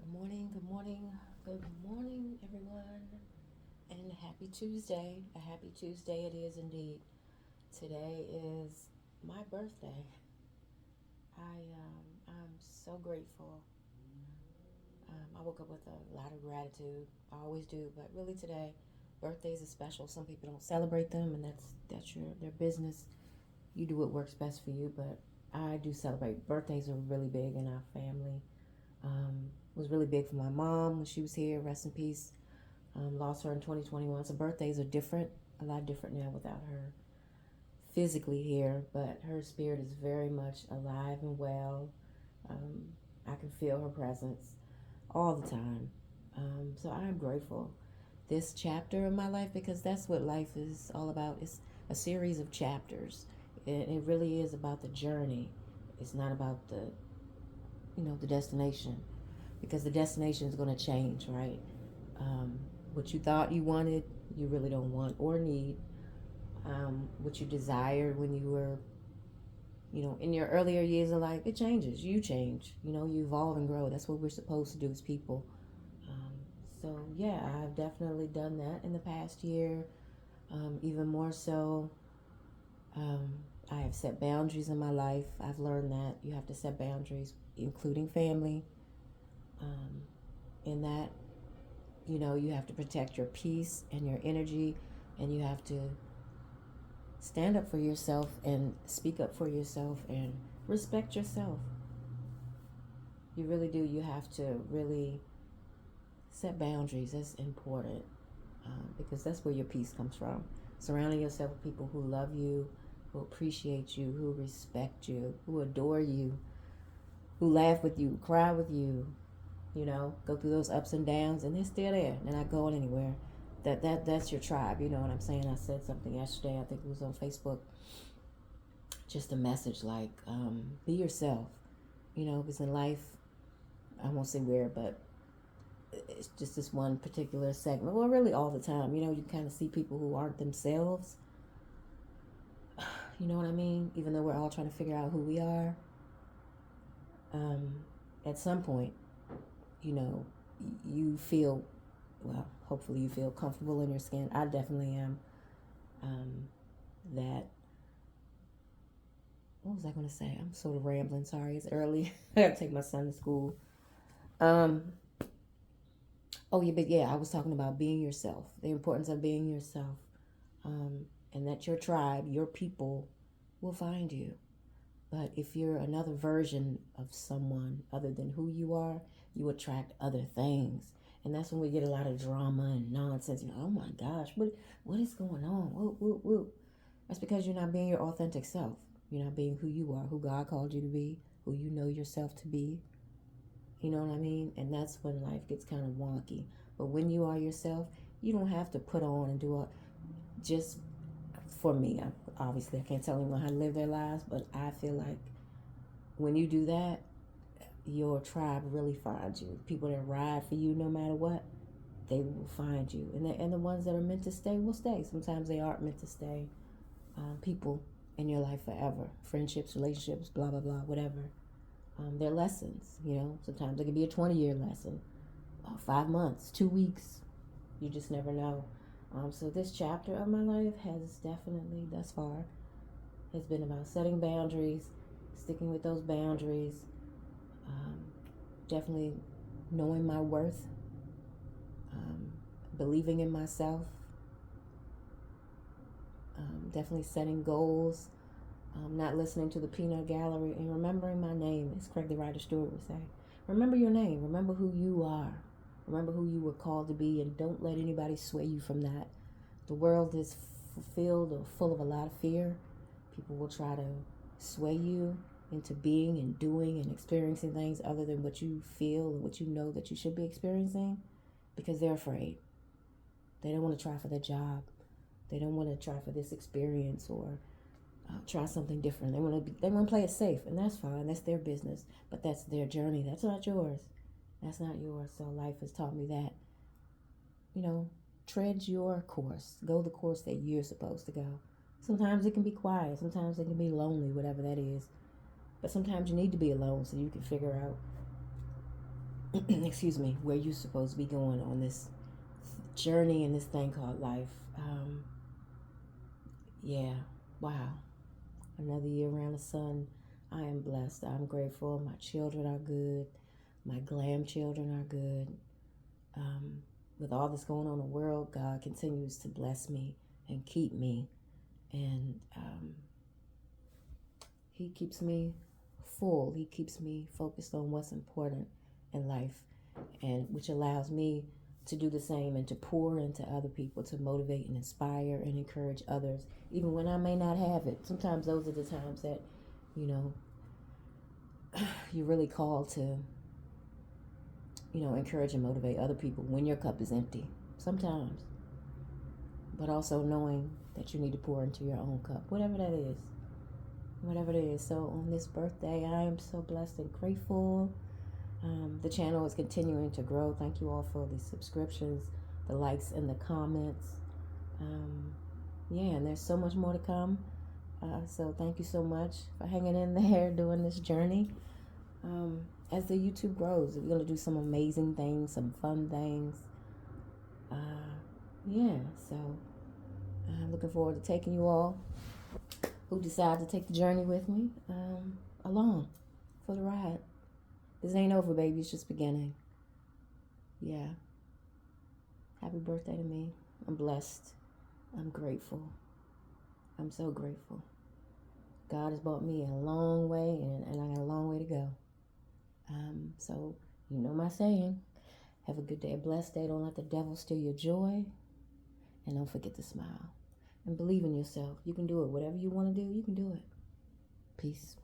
Good morning, good morning, everyone, and happy Tuesday. A happy Tuesday it is indeed. Today is my birthday. I'm so grateful. I woke up with a lot of gratitude. I always do, but really today, birthdays are special. Some people don't celebrate them, and that's their business. You do what works best for you, but I do celebrate. Birthdays are really big in our family. It was really big for my mom when she was here. Rest in peace. Lost her in 2021. So birthdays are different, a lot different now without her physically here, but her spirit is very much alive and well. Um, I can feel her presence all the time. So I'm grateful this chapter of my life because that's what life is all about. It's a series of chapters. It really is about the journey. It's not about the destination because the destination is going to change, right? What you thought you wanted, you really don't want or need. What you desired when you were, in your earlier years of life, it changes. You change. You evolve and grow. That's what we're supposed to do as people. Um, so, yeah, I've definitely done that in the past year. Even more so, um, I have set boundaries in my life. I've learned that you have to set boundaries, including family. Um, in that, you have to protect your peace and your energy, and you have to stand up for yourself and speak up for yourself and respect yourself. You really do. You have to really set boundaries. That's important because that's where your peace comes from. Surrounding yourself with people who love you, who appreciate you, who respect you, who adore you, who laugh with you, cry with you, go through those ups and downs, and they're still there. They're not going anywhere. That's your tribe. You know what I'm saying? I said something yesterday. I think it was on Facebook. Just a message like, be yourself. Because in life, I won't say where, but it's just this one particular segment. Well, really all the time. You kind of see people who aren't themselves. You know what I mean? Even though we're all trying to figure out who we are, um, at some point, you know, you feel, well, hopefully you feel comfortable in your skin. I definitely am. Um, that, what was I going to say? I'm sort of rambling. Sorry, it's early. I got to take my son to school. Um, oh, yeah, but yeah, I was talking about being yourself, the importance of being yourself, and that your tribe, your people will find you. But if you're another version of someone other than who you are, you attract other things. And that's when we get a lot of drama and nonsense. Oh my gosh, what is going on? Whoop, whoop, whoop. That's because you're not being your authentic self. You're not being who you are, who God called you to be, who you know yourself to be. You know what I mean? And that's when life gets kind of wonky. But when you are yourself, you don't have to put on and do a just for me. Obviously, I can't tell anyone how to live their lives, but I feel like when you do that, your tribe really finds you. People that ride for you no matter what, they will find you. And the ones that are meant to stay will stay. Sometimes they aren't meant to stay. People in your life forever. Friendships, relationships, blah, blah, blah, whatever. They're lessons, Sometimes it can be a 20-year lesson, 5 months, 2 weeks. You just never know. So this chapter of my life has definitely, thus far, has been about setting boundaries, sticking with those boundaries, um, definitely knowing my worth, um, believing in myself, definitely setting goals, not listening to the peanut gallery, and remembering my name, as Craig the Writer Stewart would say. Remember your name. Remember who you are. Remember who you were called to be, and don't let anybody sway you from that. The world is filled or full of a lot of fear. People will try to sway you into being and doing and experiencing things other than what you feel and what you know that you should be experiencing because they're afraid. They don't want to try for the job. They don't want to try for this experience or try something different. They want to play it safe, and that's fine. That's their business, but that's their journey. That's not yours. That's not yours. So life has taught me that you know, tread your course. Go the course that you're supposed to go. Sometimes it can be quiet. Sometimes it can be lonely, whatever that is. But sometimes you need to be alone so you can figure out excuse me, where you're supposed to be going on this journey and this thing called life. Yeah, wow. Another year around the sun. I am blessed. I'm grateful. My children are good. My glam children are good. Um, with all that's going on in the world, God continues to bless me and keep me. And He keeps me full. He keeps me focused on what's important in life, and which allows me to do the same and to pour into other people, to motivate and inspire and encourage others, even when I may not have it. Sometimes those are the times that, you know, you're really called to, encourage and motivate other people when your cup is empty. Sometimes. But also knowing that you need to pour into your own cup, whatever that is. Whatever it is. So on this birthday, I am so blessed and grateful. The channel is continuing to grow. Thank you all for the subscriptions, the likes, and the comments. And there's so much more to come. So thank you so much for hanging in there doing this journey. As the YouTube grows, we're going to do some amazing things, some fun things. So I'm looking forward to taking you all who decide to take the journey with me along for the ride. This ain't over, baby. It's just beginning. Yeah. Happy birthday to me. I'm blessed. I'm grateful. I'm so grateful. God has brought me a long way, and I got a long way to go. So, you know my saying. Have a good day, a blessed day. Don't let the devil steal your joy. And don't forget to smile. And believe in yourself. You can do it. Whatever you want to do, you can do it. Peace.